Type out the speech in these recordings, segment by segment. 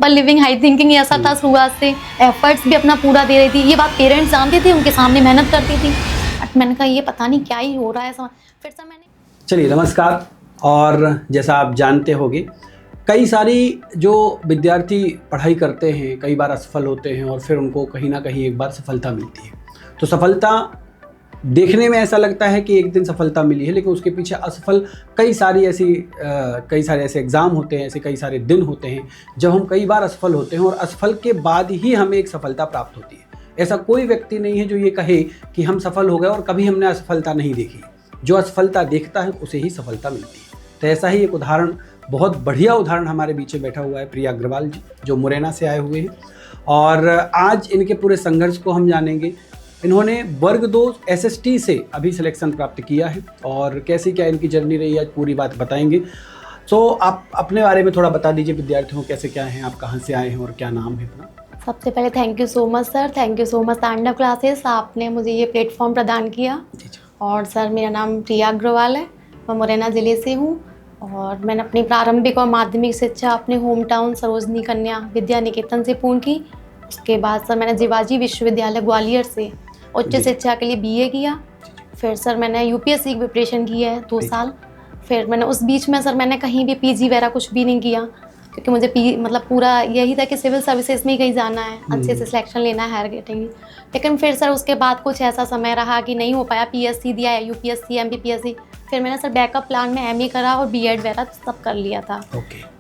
Simple living, high thinking, ऐसा था शुरुआत से। एफर्ट्स भी अपना पूरा दे रही थी, ये बात पेरेंट्स जानते थे, उनके सामने मेहनत करती थी। बट मैंने कहा ये पता नहीं क्या ही हो रहा है। फिर से मैंने चलिए नमस्कार। और जैसा आप जानते होंगे, कई सारी जो विद्यार्थी पढ़ाई करते हैं कई बार असफल होते हैं और फिर उनको कहीं ना कहीं एक बार सफलता मिलती है। तो सफलता देखने में ऐसा लगता है कि एक दिन सफलता मिली है, लेकिन उसके पीछे असफल कई सारे ऐसे एग्ज़ाम होते हैं, ऐसे कई सारे दिन होते हैं जब हम कई बार असफल होते हैं और असफल के बाद ही हमें एक सफलता प्राप्त होती है। ऐसा कोई व्यक्ति नहीं है जो ये कहे कि हम सफल हो गए और कभी हमने असफलता नहीं देखी। जो असफलता देखता है उसे ही सफलता मिलती है। तो ऐसा ही एक उदाहरण, बहुत बढ़िया उदाहरण हमारे बीच में बैठा हुआ है प्रिया अग्रवाल जी, जो मुरैना से आए हुए हैं। और आज इनके पूरे संघर्ष को हम जानेंगे। इन्होंने वर्ग 2 SST से अभी सिलेक्शन प्राप्त किया है और कैसी क्या इनकी जर्नी रही है, आज पूरी बात बताएंगे। तो आप अपने बारे में थोड़ा बता दीजिए विद्यार्थियों, कैसे क्या हैं आप, कहाँ से आए हैं और क्या नाम है अपना। सबसे पहले thank you so much sir, thank you so much तांडव क्लासेस, आपने मुझे ये प्लेटफॉर्म प्रदान किया। और सर मेरा नाम प्रिया अग्रवाल है, मैं मुरैना ज़िले से हूँ और मैंने अपनी प्रारंभिक और माध्यमिक शिक्षा अपने होम टाउन सरोजनी कन्या विद्या निकेतन से पूर्ण की। उसके बाद सर मैंने जीवाजी विश्वविद्यालय ग्वालियर से उच्च शिक्षा के लिए BA किया। फिर सर मैंने UPSC की प्रिपरेशन की है 2 साल। फिर मैंने उस बीच में सर मैंने कहीं भी PG वगैरह कुछ भी नहीं किया, क्योंकि मुझे मतलब पूरा यही था कि सिविल सर्विसेज में ही कहीं जाना है, अच्छे से सिलेक्शन लेना है हायर गेटिंग। लेकिन फिर सर उसके बाद कुछ ऐसा समय रहा कि नहीं हो पाया, PSC दिया है, UPSC MPPSC। फिर मैंने सर बैकअप प्लान में MA करा और B.Ed वगैरह सब कर लिया था।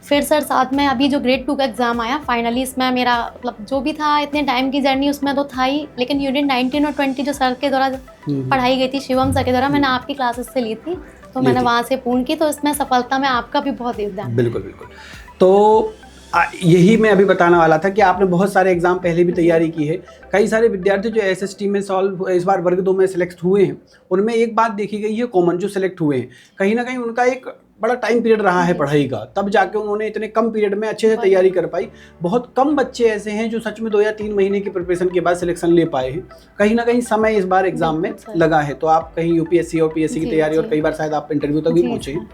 फिर सर साथ में अभी जो ग्रेड 2 का एग्ज़ाम आया, फाइनली इसमें मेरा मतलब जो भी था इतने टाइम की जर्नी उसमें तो था ही, लेकिन यूनिट 19 और 20 जो सर के द्वारा पढ़ाई गई थी, शिवम सर के द्वारा, मैंने आपकी क्लासेस से ली थी, तो मैंने वहाँ से पूर्ण की। तो इसमें सफलता में आपका भी बहुत योगदान। बिल्कुल बिल्कुल। तो यही मैं अभी बताने वाला था कि आपने बहुत सारे एग्जाम पहले भी तैयारी की है। कई सारे विद्यार्थी जो SST में इस बार वर्ग 2 में सिलेक्ट हुए हैं, उनमें एक बात देखी गई है, कॉमन जो सिलेक्ट हुए हैं कहीं ना कहीं उनका एक बड़ा टाइम पीरियड रहा है पढ़ाई का, तब जाके उन्होंने इतने कम पीरियड में अच्छे से तैयारी कर पाई। बहुत कम बच्चे ऐसे हैं जो सच में 2 या 3 महीने की प्रिपरेशन के बाद सिलेक्शन ले पाए हैं। कहीं ना कहीं समय इस बार एग्जाम में लगा है। तो आप कहीं UPSC और PSC की तैयारी और कई बार शायद आप इंटरव्यू तक भी पहुँचे हैं।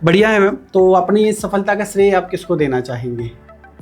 बढ़िया है मैम। तो अपनी इस सफलता का श्रेय आप किसको देना चाहेंगे?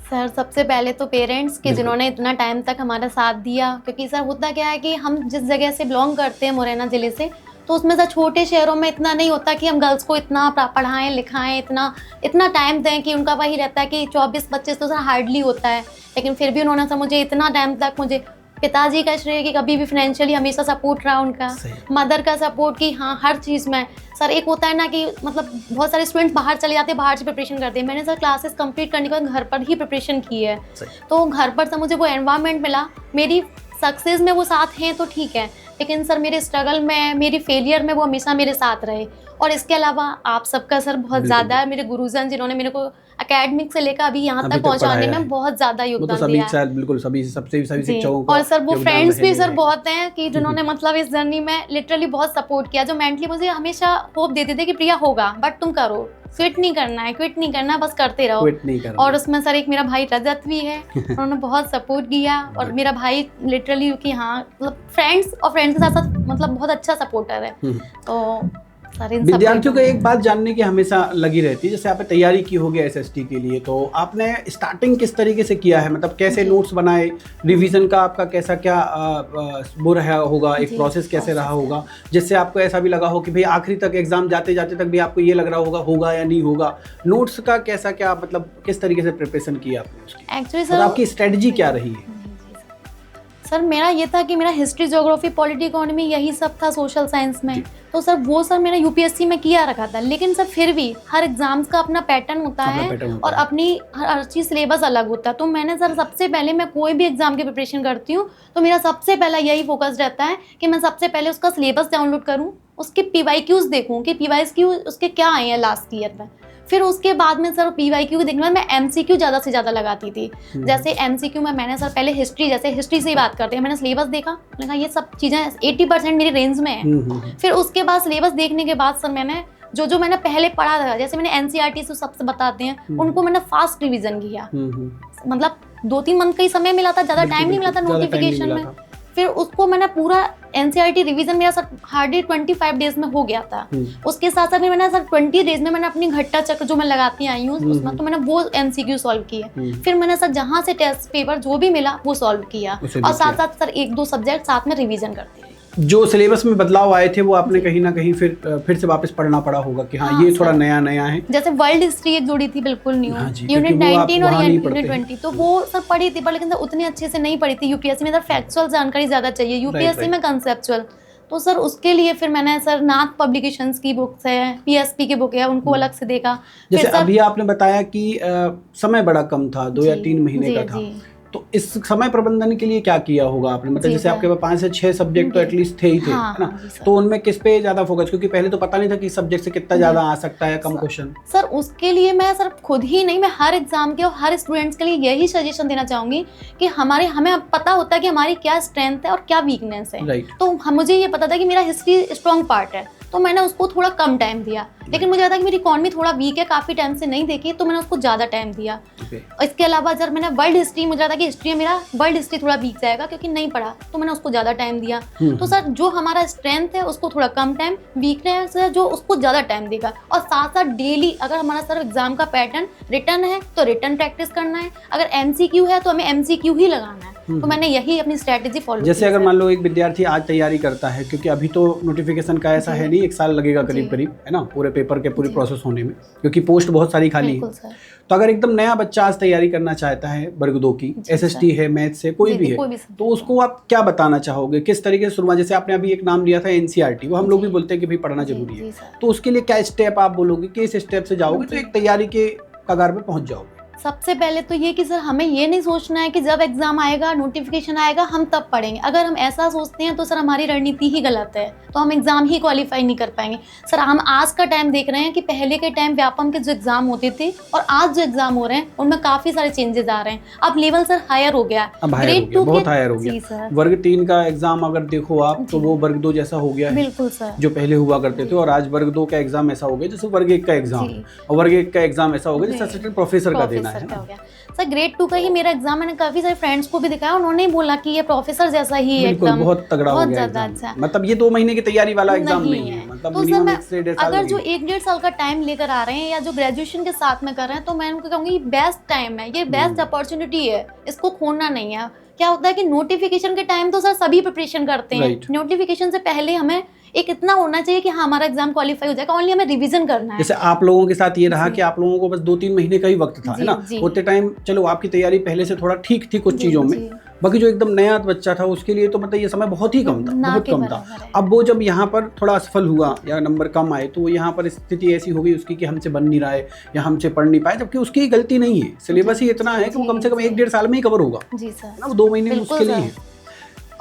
सर सबसे पहले तो पेरेंट्स के, जिन्होंने इतना टाइम तक हमारा साथ दिया। क्योंकि सर होता क्या है कि हम जिस जगह से बिलोंग करते हैं, मुरैना ज़िले से, तो उसमें सर छोटे शहरों में इतना नहीं होता कि हम गर्ल्स को इतना पढ़ाएं लिखाएं, इतना टाइम दें कि उनका वही रहता है कि 24-25 तो सर हार्डली होता है। लेकिन फिर भी उन्होंने सर मुझे इतना टाइम तक, मुझे पिताजी का श्रेय कि कभी भी फाइनेंशियली हमेशा सपोर्ट रहा उनका, मदर का सपोर्ट कि हाँ हर चीज़ में। सर एक होता है ना कि मतलब बहुत सारे स्टूडेंट्स बाहर चले जाते हैं, बाहर से प्रिपरेशन करते हैं। मैंने सर क्लासेस कंप्लीट करने के बाद घर पर ही प्रिपरेशन की है, तो घर पर सर मुझे वो एनवायरनमेंट मिला। मेरी सक्सेस में वो साथ हैं तो ठीक है, लेकिन सर मेरे स्ट्रगल में, मेरी फेलियर में वो हमेशा मेरे साथ रहे। और इसके अलावा आप सबका सर बहुत ज़्यादा है, मेरे गुरुजन जिन्होंने मेरे को एकेडमिक से लेकर अभी यहाँ तक पहुँचाने में बहुत ज़्यादा योगदान दिया है। बिल्कुल सभी शिक्षकों और सर वो फ्रेंड्स भी सर बहुत हैं कि जिन्होंने मतलब इस जर्नी में लिटरली बहुत सपोर्ट किया, जो मेंटली मुझे हमेशा होप देते थे कि प्रिया होगा, बट तुम करो, क्विट नहीं करना है, बस करते रहो। और उसमें सर एक मेरा भाई रजत भी है, उन्होंने बहुत सपोर्ट किया। और मेरा भाई लिटरली कि हाँ मतलब फ्रेंड्स के साथ साथ मतलब बहुत अच्छा सपोर्टर है। तो विद्यार्थियों को एक बात जानने की हमेशा लगी रहती है, जैसे आपने तैयारी की होगी SST के लिए, तो आपने स्टार्टिंग किस तरीके से किया है? मतलब कैसे नोट्स बनाए, रिवीजन का आपका कैसा क्या वो रहा होगा, एक प्रोसेस कैसे रहा होगा, जिससे आपको ऐसा भी लगा हो कि भाई आखिरी तक एग्जाम जाते जाते तक भी आपको ये लग रहा होगा या नहीं होगा? नोट्स का कैसा क्या, मतलब किस तरीके से प्रिपरेशन किया आपने? एक्चुअली सर आपकी स्ट्रेटजी क्या रही है? सर मेरा ये था कि मेरा हिस्ट्री, ज्योग्राफी, पॉलिटी, इकोनॉमी यही सब था सोशल साइंस में। तो सर वो सर मैंने UPSC में किया रखा था, लेकिन सर फिर भी हर एग्जाम्स का अपना पैटर्न होता है और अपनी हर चीज़ सिलेबस अलग होता है। तो मैंने सर सबसे पहले, मैं कोई भी एग्जाम की प्रिपरेशन करती हूँ तो मेरा सबसे पहला यही फोकस रहता है कि मैं सबसे पहले उसका सिलेबस डाउनलोड करूँ, उसके PYQs देखूँ कि PYQ उसके क्या आए हैं लास्ट ईयर में। फिर उसके बाद में सर PYQ देखने में मैं MCQ ज़्यादा से ज़्यादा लगाती थी। जैसे MCQ में मैंने सर पहले हिस्ट्री से ही बात करते हैं, मैंने सिलेबस देखा, मैंने कहा ये सब चीज़ें 80% मेरी रेंज में है। फिर उसके बाद सिलेबस देखने के बाद सर मैंने जो मैंने पहले पढ़ा था, जैसे मैंने NCERT से सबसे बताते हैं, उनको मैंने फास्ट रिविजन किया। मतलब 2-3 मंथ का ही समय मिला था, ज़्यादा टाइम नहीं मिला था नोटिफिकेशन में। फिर उसको मैंने पूरा एनसीईआरटी रिवीजन मेरा सर हार्डली 25 डेज में हो गया था। उसके साथ साथ मैंने सर 20 डेज में मैंने अपनी घट्टा चक्र जो मैं लगाती आई हूँ उसमें, तो मैंने वो एमसीक्यू सॉल्व किया। फिर मैंने सर जहाँ से टेस्ट पेपर जो भी मिला वो सॉल्व किया, और साथ साथ सर 1-2 सब्जेक्ट साथ में रिवीजन करती है। जो सिलेबस में बदलाव आए थे वो आपने कहीं ना कहीं फिर से वापस पढ़ना पड़ा होगा कि हाँ ये थोड़ा नया नया है। जैसे वर्ल्ड हिस्ट्री एक जोड़ी थी बिल्कुल न्यू, यूनिट 19 और यूनिट 20, तो वो सर पढ़ी थी पर लेकिन सर उतनी अच्छे से नहीं पढ़ी थी। यूपीएससी में सर फैक्चुअल जानकारी ज्यादा चाहिए, यूपीएससी में कंसेप्चुअल। तो सर उसके लिए फिर मैंने सर नाथ पब्लिकेशंस की बुक्स है, पीएसपी की बुक है, उनको अलग से देखा। जैसे अभी आपने बताया कि समय बड़ा कम था, 2 या 3 महीने का था, तो इस समय प्रबंधन के लिए क्या किया होगा आपने? मतलब जैसे आपके पास 5 से 6 सब्जेक्ट तो एटलीस्ट थे ही थे, है ना? तो उनमें किस पे ज्यादा फोकस, क्योंकि पहले तो पता नहीं था कि सब्जेक्ट से कितना ज्यादा आ सकता है कम क्वेश्चन। सर उसके लिए मैं सर खुद ही नहीं, मैं हर एग्जाम के और हर स्टूडेंट्स के लिए यही सजेशन देना चाहूंगी कि हमें पता होता है कि हमारी क्या स्ट्रेंथ है और क्या वीकनेस है। तो मुझे ये पता था कि मेरा हिस्ट्री स्ट्रॉन्ग पार्ट है, तो मैंने उसको थोड़ा कम टाइम दिया। लेकिन मुझे लगा कि मेरी इकोनॉमी थोड़ा वीक है, काफी टाइम से नहीं देखी, तो मैंने उसको ज्यादा टाइम दिया। इसके अलावा जब मैंने वर्ल्ड हिस्ट्री, मुझे लगा कि हिस्ट्री में मेरा वर्ल्ड हिस्ट्री थोड़ा वीक जाएगा क्योंकि नहीं पढ़ा, तो मैंने उसको ज्यादा टाइम दिया। तो सर जो हमारा स्ट्रेंथ है उसको थोड़ा कम टाइम, वीकनेस है जो उसको ज्यादा टाइम देगा। और साथ साथ डेली अगर हमारा सर एग्जाम का पैटर्न रिटर्न है तो रिटर्न प्रैक्टिस करना है, अगर एमसीक्यू है तो हमें एमसीक्यू ही लगाना है। तो मैंने यही अपनी स्ट्रेटेजी फॉलो की। जैसे अगर मान लो एक विद्यार्थी आज तैयारी करता है, क्योंकि अभी तो नोटिफिकेशन का ऐसा है नहीं, 1 साल लगेगा करीब करीब, है ना, पूरे पेपर के पूरी प्रोसेस होने में, क्योंकि पोस्ट बहुत सारी खाली है। तो अगर एकदम नया बच्चा आज तैयारी करना चाहता है वर्ग 2 की, एसएसटी है, मैथ से कोई भी है, तो उसको आप क्या बताना चाहोगे? किस तरीके से शुरुआत, जैसे आपने अभी एक नाम लिया था एनसीईआरटी, वो हम लोग भी बोलते हैं कि भाई पढ़ना जरूरी है, तो उसके लिए क्या स्टेप आप बोलोगे, किस स्टेप से जाओगे तो एक तैयारी के कगार पे पहुंच जाओगे? सबसे पहले तो ये कि सर हमें ये नहीं सोचना है कि जब एग्जाम आएगा, नोटिफिकेशन आएगा, हम तब पढ़ेंगे। अगर हम ऐसा सोचते हैं तो सर हमारी रणनीति ही गलत है, तो हम एग्जाम ही क्वालिफाई नहीं कर पाएंगे। सर हम आज का टाइम देख रहे हैं कि पहले के टाइम व्यापम के जो एग्जाम होते थे और आज जो एग्जाम हो रहे हैं उनमें काफी सारे चेंजेस आ रहे हैं। अब लेवल सर हायर हो गया, ग्रेड 2 बहुत हायर हो गया। वर्ग 3 का एग्जाम अगर देखो आप तो वो वर्ग 2 जैसा हो गया है। बिल्कुल सर, जो पहले हुआ करते थे, और आज वर्ग 2 का एग्जाम ऐसा हो गया जैसे वर्ग 1 का एग्जाम, और वर्ग 1 का एग्जाम ऐसा हो गया जैसे असिस्टेंट प्रोफेसर का देना है। सर ग्रेड 2 का ही मेरा एग्जाम, मैंने काफी सारे फ्रेंड्स को भी दिखाया, उन्होंने बोला कि ये प्रोफेसर जैसा ही है, एकदम बहुत तगड़ा हो गया एग्जाम। अच्छा, मतलब ये 2 महीने की तैयारी वाला एग्जाम नहीं है। मतलब तो सर मैं अगर जो 1-1.5 साल का टाइम लेकर आ रहे हैं या जो ग्रेजुएशन के साथ में कर रहे हैं, तो मैं उनको कहूँगी बेस्ट टाइम है, ये बेस्ट अपॉर्चुनिटी है, इसको खोना नहीं है। क्या होता है कि नोटिफिकेशन के टाइम तो सर सभी प्रिपरेशन करते हैं, नोटिफिकेशन से पहले हमें एक इतना होना चाहिए कि हमारा एग्जाम क्वालिफाई हो जाएगा, ओनली हमें रिवीजन करना है। जैसे आप लोगों के साथ ये रहा कि आप लोगों को बस 2-3 महीने का ही वक्त था, है ना, उतने टाइम चलो आपकी तैयारी पहले से थोड़ा ठीक थी कुछ चीजों में, बाकी जो एकदम नया बच्चा था उसके लिए तो मतलब ये समय बहुत ही कम था, बहुत कम था। अब वो जब यहाँ पर थोड़ा असफल हुआ या नंबर कम आए, तो यहाँ पर स्थिति ऐसी हो गई उसकी कि हमसे बन नहीं रहा है या हमसे पढ़ नहीं पाए, जबकि उसकी गलती नहीं है, सिलेबस ही इतना है कि वो कम से कम 1-1.5 साल में ही कवर होगा, ना, वो 2 महीने में मुश्किल ही है।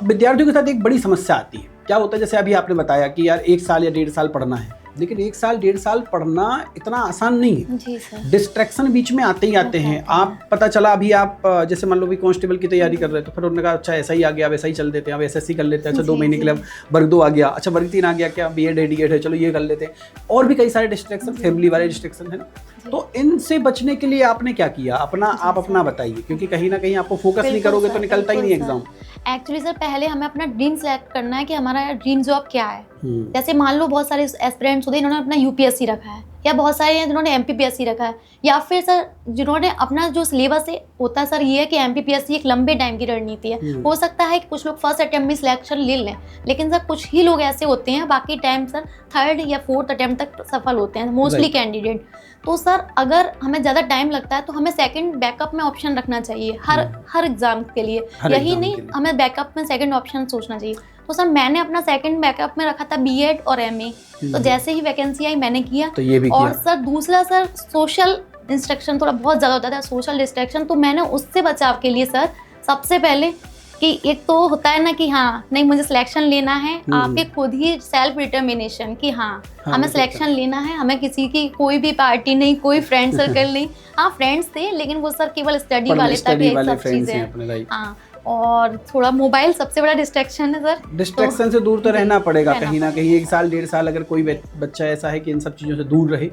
अब विद्यार्थियों के साथ एक बड़ी समस्या आती है, क्या होता है, जैसे अभी आपने बताया कि यार 1 साल या 1.5 साल पढ़ना है, लेकिन 1 साल 1.5 साल पढ़ना इतना आसान नहीं है जी सर। डिस्ट्रैक्शन बीच में आते ही आते हैं। आप पता चला अभी आप जैसे मान लो भी कांस्टेबल की तैयारी कर रहे हैं, तो फिर उन्होंने कहा अच्छा ऐसा ही आ गया, वैसा ही चल देते हैं, अब एसएससी कर लेते हैं, अच्छा 2 महीने के लिए वर्ग 2 आ गया, अच्छा वर्ग 3 आ गया, क्या बीएड है डीएड है, चलो ये कर लेते हैं, और भी कई सारे डिस्ट्रैक्शन, फैमिली वाले डिस्ट्रैक्शन है ना। तो इनसे बचने के लिए आपने क्या किया, आप अपना बताइए, क्योंकि कहीं ना कहीं आपको फोकस नहीं करोगे तो निकलता ही नहीं एग्जाम। एक्चुअली सर पहले हमें अपना ड्रीम सेलेक्ट करना है कि हमारा ड्रीम जॉब क्या है। जैसे मान लो बहुत सारे एस्पिरेंट्स होते हैं, इन्होंने अपना यूपीएससी रखा है, या बहुत सारे हैं जिन्होंने एमपीपीएससी रखा है, या फिर सर जिन्होंने अपना जो सिलेबस है होता है सर ये है कि एमपीपीएससी एक लंबे टाइम की रणनीति है। हो सकता है कि कुछ लोग फर्स्ट अटेम्प्ट में सिलेक्शन ले लें, लेकिन सर कुछ ही लोग ऐसे होते हैं, बाकी टाइम सर 3rd या 4th अटेम्प्ट तक सफल होते हैं मोस्टली कैंडिडेट। तो सर अगर हमें ज़्यादा टाइम लगता है तो हमें सेकंड बैकअप में ऑप्शन रखना चाहिए हर एग्जाम के लिए, यही नहीं हमें बैकअप में सेकंड ऑप्शन सोचना चाहिए। तो सर मैंने अपना सेकंड बैकअप में रखा था बीएड और एमए, तो जैसे ही वैकेंसी आई मैंने किया, तो ये भी और किया। सर दूसरा सर सोशल इंस्ट्रक्शन थोड़ा बहुत ज़्यादा होता था, सोशल डिस्ट्रैक्शन, तो मैंने उससे बचाव के लिए सर सबसे पहले कि एक तो होता है ना कि हाँ नहीं मुझे सिलेक्शन लेना है, आपके खुद ही सेल्फ डिटर्मिनेशन कि हाँ हमें सिलेक्शन लेना है, हमें किसी की कोई भी पार्टी नहीं, कोई फ्रेंड सर्कल नहीं। हाँ फ्रेंड्स थे लेकिन वो सर केवल स्टडी वाले तक ये सब चीजें। हाँ और थोड़ा मोबाइल सबसे बड़ा डिस्ट्रैक्शन है सर, डिस्ट्रैक्शन से दूर तो रहना पड़ेगा कहीं ना कहीं। 1 साल 1.5 साल अगर कोई बच्चा ऐसा है कि इन सब चीज़ों से दूर रहे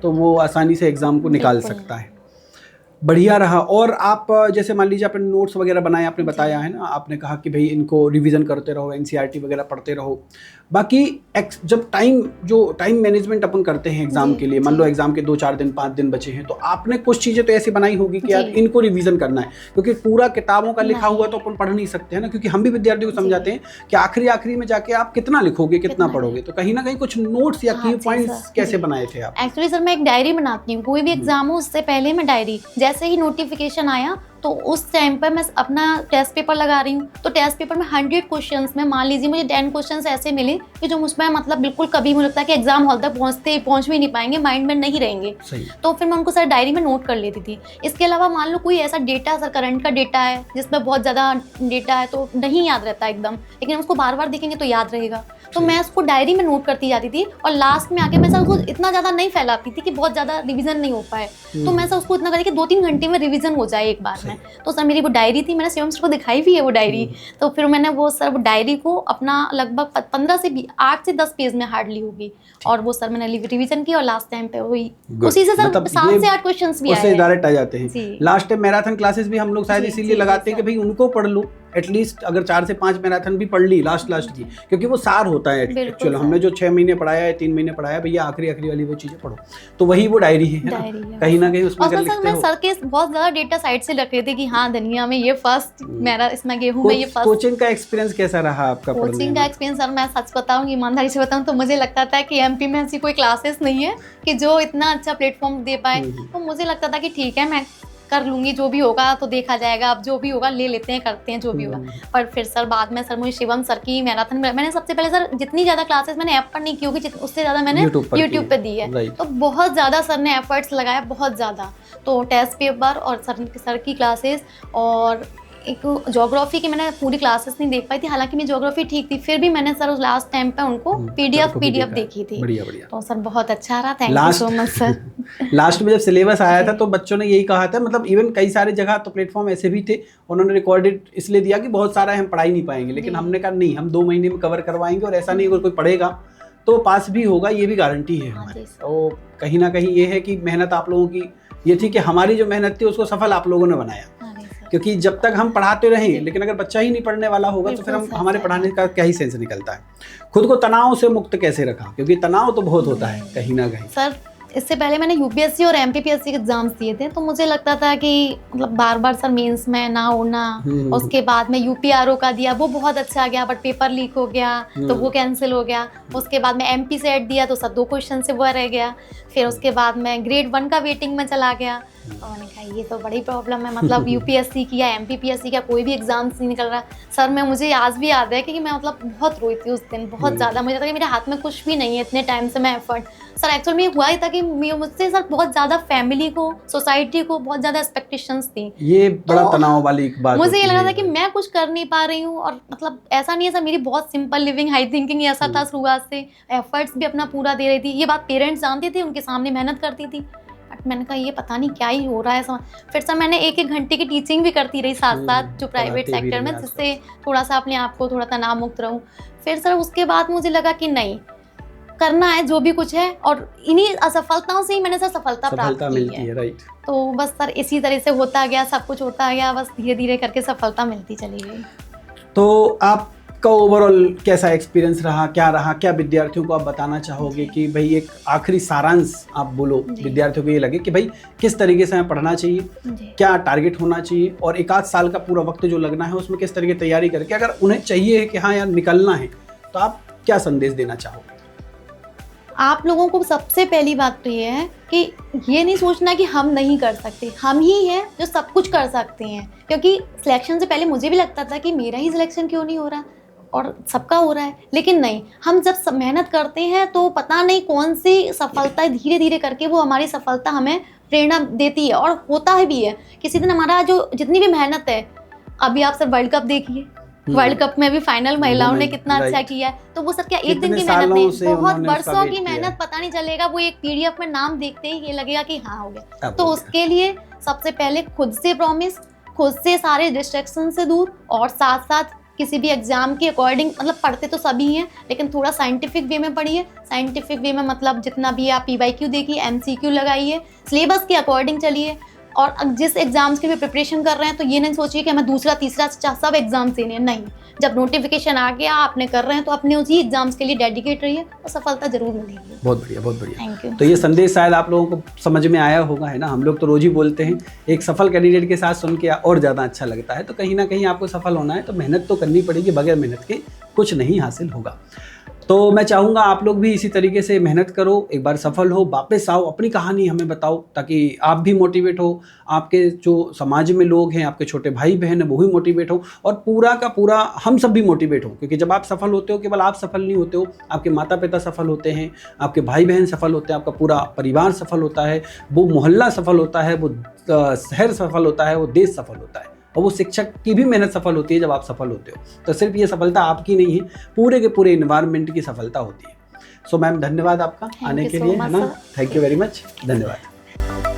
तो वो आसानी से एग्जाम को निकाल सकता है। बढ़िया रहा। और आप जैसे मान लीजिए आपने नोट्स वगैरह बनाए, आपने बताया है ना, आपने कहा कि भाई इनको रिवीजन करते रहो, एनसीईआरटी वगैरह पढ़ते रहो। बाकी जब टाइम मैनेजमेंट अपन करते हैं एग्जाम के लिए, मान लो एग्जाम के 2-4 दिन 5 दिन बचे हैं, तो आपने कुछ चीज़ें तो ऐसी बनाई होगी कि यार इनको रिवीजन करना है, क्योंकि पूरा किताबों का लिखा हुआ तो अपन पढ़ नहीं सकते हैं ना, क्योंकि हम भी विद्यार्थियों को समझाते हैं कि आखिरी में जाके आप कितना लिखोगे, कितना पढ़ोगे। तो कहीं ना कहीं कुछ नोट्स या की पॉइंट्स कैसे बनाए थे आप? एक्चुअली सर मैं एक डायरी बनाती हूँ, कोई भी एग्जाम हो उससे पहले मैं डायरी, जैसे ही नोटिफिकेशन आया तो उस टाइम पर मैं अपना टेस्ट पेपर लगा रही हूँ, तो टेस्ट पेपर में 100 क्वेश्चंस में मान लीजिए मुझे 10 क्वेश्चंस ऐसे मिले कि जो मुझ में मतलब बिल्कुल कभी मुझे लगता है कि एग्जाम हॉल तक पहुँच भी नहीं पाएंगे, माइंड में नहीं रहेंगे, तो फिर मैं उनको सर डायरी में नोट कर लेती थी। इसके अलावा मान लो कोई ऐसा डेटा सर करंट का डेटा है जिसमें बहुत ज़्यादा डेटा है तो नहीं याद रहता एकदम, लेकिन उसको बार बार देखेंगे तो याद रहेगा, तो मैं उसको डायरी में नोट करती जाती थी। और लास्ट में आके मैं सर उसको इतना ज़्यादा नहीं फैलाती थी कि बहुत ज़्यादा रिवीजन नहीं हो पाए, तो मैं सर उसको इतना करती कि 2-3 घंटे में रिवीजन हो जाए एक बार में। तो सर मेरी वो डायरी थी, मैंने शिवम सर को दिखाई भी है वो डायरी, तो फिर मैंने वो सर वो डायरी को अपना लगभग 8 से 10 पेज में हार्डली होगी, और वो सर मैंने रिवीजन की और लास्ट टाइम पे हुई, उसी से सर मतलब 7 से 8 क्वेश्चंस भी आए हैं, डायरेक्ट आ जाते हैं। लास्ट टाइम मैराथन क्लासेस भी हम लोग शायद इसीलिए लगाते हैं कि भाई उनको पढ़ लो, एटलीस्ट अगर 4 से 5 मैराथन भी पढ़ ली लास्ट की, क्योंकि वो सार होता है एक्चुअल। हमने जो 6 महीने पढ़ाया है, 3 महीने पढ़ाया, भैया आखिरी वाली वो चीजें पढ़ो, तो वही वो डायरी है ना? कहीं ना कहीं उसमें लिखते हो। मैं सर के बहुत ज्यादा डेटा साइड से रख रहे थे कि हाँ धनिया में ये फर्स्ट, मेरा इसमें गेहूं में ये फर्स्ट। कोचिंग का एक्सपीरियंस कैसा रहा आपका? कोचिंग का एक्सपीरियंस सर मैं सच बताऊंगी, ईमानदारी से बताऊं तो मुझे लगता था कि एमपी में ऐसी कोई क्लासेस नहीं है कि जो इतना अच्छा प्लेटफॉर्म दे पाए, तो मुझे लगता था कि ठीक है मैं कर लूंगी, जो भी होगा तो देखा जाएगा, अब जो भी होगा ले लेते हैं, करते हैं जो भी होगा। पर फिर सर बाद में सर मुझे शिवम सर की मैराथन मैंने सबसे पहले सर जितनी ज़्यादा क्लासेस मैंने ऐप पर नहीं की होगी, उससे ज़्यादा मैंने यूट्यूब पे दी है, तो बहुत ज़्यादा सर ने एफर्ट्स लगाया, बहुत ज़्यादा। तो टेस्ट पेपर और सर की क्लासेस, और एक ज्योग्राफी की मैंने पूरी क्लासेस नहीं देख पाई थी, हालांकि मेरी ज्योग्राफी ठीक थी, फिर भी मैंने सर उस लास्ट टाइम पे उनको पीडीएफ देखी थी। बढ़िया। तो सर बहुत अच्छा रहा, thank you so much sir. Last में जब सिलेबस आया था तो बच्चों ने यही कहा था, मतलब इवन कई सारे जगह तो प्लेटफॉर्म ऐसे भी थे, उन्होंने रिकॉर्डेड इसलिए दिया कि बहुत सारा हम पढ़ाई नहीं पाएंगे, लेकिन हमने कहा नहीं, हम 2 महीने में कवर करवाएंगे, और ऐसा नहीं अगर कोई पढ़ेगा तो पास भी होगा, ये भी गारंटी है हमारी। तो कहीं ना कहीं ये है कि मेहनत आप लोगों की ये थी कि हमारी जो मेहनत थी उसको सफल आप लोगों ने बनाया, क्योंकि जब तक हम पढ़ाते रहें, लेकिन अगर बच्चा ही नहीं पढ़ने वाला होगा तो फिर हमारे पढ़ाने का क्या ही सेंस निकलता है। खुद को तनाव से मुक्त कैसे रखा, क्योंकि तनाव तो बहुत होता है कहीं ना कहीं। सर इससे पहले मैंने यूपीएससी और एमपीपीएससी के एग्जाम्स दिए थे, तो मुझे लगता था कि मतलब बार सर मेंस में ना होना, उसके बाद में यूपीआरओ का दिया, वो बहुत अच्छा गया, बट पेपर लीक हो गया तो वो कैंसिल हो गया। उसके बाद में एमपी सेट दिया तो सर 2 क्वेश्चन से वो रह गया। फिर उसके बाद में ग्रेड 1 का वेटिंग में चला गया, और मैंने कहा ये तो बड़ी प्रॉब्लम है, मतलब यूपीएससी की या एमपीपीएससी का कोई भी एग्जाम्स नहीं निकल रहा। सर मैं मुझे आज भी याद है कि मैं मतलब बहुत रोई थी उस दिन, बहुत ज़्यादा। मुझे लगा कि मेरे हाथ में कुछ भी नहीं है, इतने टाइम से मैं एफर्ट। सर एक्चुअल में हुआ ही था कि मुझसे सर बहुत ज़्यादा फैमिली को, सोसाइटी को बहुत ज़्यादा एक्सपेक्टेशंस थी। ये बड़ा तनाव वाली एक बात मुझे ये लगा था कि मैं कुछ कर नहीं पा रही हूँ, और मतलब ऐसा नहीं है सर, मेरी बहुत सिंपल लिविंग, हाई थिंकिंग ऐसा था शुरुआत से, एफर्ट्स भी अपना पूरा दे रही थी। ये बात पेरेंट्स जानते थे, उनके सामने मेहनत करती थी, बट मैंने कहा ये पता नहीं क्या ही हो रहा है। फिर सर मैंने 1-1 घंटे की टीचिंग भी करती रही साथ साथ, जो प्राइवेट सेक्टर में, जिससे थोड़ा सा अपने आप को थोड़ा तनाव मुक्त रहूँ। फिर सर उसके बाद मुझे लगा कि नहीं, करना है जो भी कुछ है, और इन्हीं असफलताओं से ही मैंने सर सफलता प्राप्त की है। राइट। तो बस सर इसी तरह से होता गया, सब कुछ होता गया, बस धीरे धीरे करके सफलता मिलती चली गई। तो आपका ओवरऑल कैसा एक्सपीरियंस रहा, क्या विद्यार्थियों को आप बताना चाहोगे कि भाई एक आखिरी सारांश आप बोलो, विद्यार्थियों को ये लगे कि भाई किस तरीके से हमें पढ़ना चाहिए, क्या टारगेट होना चाहिए, और 1-8 साल का पूरा वक्त जो लगना है उसमें किस तरीके तैयारी करके अगर उन्हें चाहिए कि हाँ यार निकलना है, तो आप क्या संदेश देना चाहोगे? आप लोगों को सबसे पहली बात तो ये है कि ये नहीं सोचना कि हम नहीं कर सकते, हम ही हैं जो सब कुछ कर सकते हैं। क्योंकि सिलेक्शन से पहले मुझे भी लगता था कि मेरा ही सिलेक्शन क्यों नहीं हो रहा, और सबका हो रहा है, लेकिन नहीं, हम जब सब मेहनत करते हैं तो पता नहीं कौन सी सफलता धीरे धीरे करके वो हमारी सफलता हमें प्रेरणा देती है, और होता है भी है। किसी दिन हमारा जो जितनी भी मेहनत है, अभी आप सर वर्ल्ड कप देखिए, वर्ल्ड कप में भी फाइनल महिलाओं ने कितना अच्छा किया है, तो वो सब क्या एक दिन की मेहनत नहीं, बहुत वर्षों की मेहनत, पता नहीं चलेगा, वो एक पीडीएफ में नाम देखते ही ये लगेगा कि हाँ हो गया। तो उसके लिए सबसे पहले खुद से प्रॉमिस, खुद से सारे डिस्ट्रैक्शन से दूर, और साथ साथ किसी भी एग्जाम के अकॉर्डिंग, मतलब पढ़ते तो सभी हैं, लेकिन थोड़ा साइंटिफिक वे में पढ़िए। साइंटिफिक वे में मतलब जितना भी आप पीवाईक्यू देखिए, एमसीक्यू लगाइए, सिलेबस के अकॉर्डिंग चलिए, और जिस एग्ज़ाम्स की भी प्रिपरेशन कर रहे हैं तो ये नहीं सोचिए कि हमें दूसरा तीसरा सब एग्ज़ाम्स देने हैं, नहीं। जब नोटिफिकेशन आ गया आपने कर रहे हैं तो अपने उसी एग्ज़ाम्स के लिए डेडिकेट रहिए और सफलता ज़रूर मिलेगी। बहुत बढ़िया, बहुत बढ़िया। Thank you. तो ये संदेश शायद आप लोगों को समझ में आया होगा, है ना। हम लोग तो रोज़ ही बोलते हैं, एक सफल कैंडिडेट के साथ सुन के और ज़्यादा अच्छा लगता है। तो कहीं ना कहीं आपको सफल होना है तो मेहनत तो करनी पड़ेगी, बगैर मेहनत के कुछ नहीं हासिल होगा। तो मैं चाहूँगा आप लोग भी इसी तरीके से मेहनत करो, एक बार सफल हो, वापस आओ, अपनी कहानी हमें बताओ ताकि आप भी मोटिवेट हो, आपके जो समाज में लोग हैं, आपके छोटे भाई बहन हैं, वो भी मोटिवेट हो और पूरा का पूरा हम सब भी मोटिवेट हो। क्योंकि जब आप सफल होते हो, केवल आप सफल नहीं होते हो, आपके माता पिता सफल होते हैं, आपके भाई बहन सफल होते हैं, आपका पूरा परिवार सफल होता है, वो मोहल्ला सफल होता है, वो शहर सफल होता है, वो देश सफल होता है और वो शिक्षक की भी मेहनत सफल होती है जब आप सफल होते हो। तो सिर्फ ये सफलता आपकी नहीं है, पूरे के पूरे इन्वायरमेंट की सफलता होती है। सो मैम, धन्यवाद आपका आने के लिए, है ना। थैंक यू वेरी मच, धन्यवाद।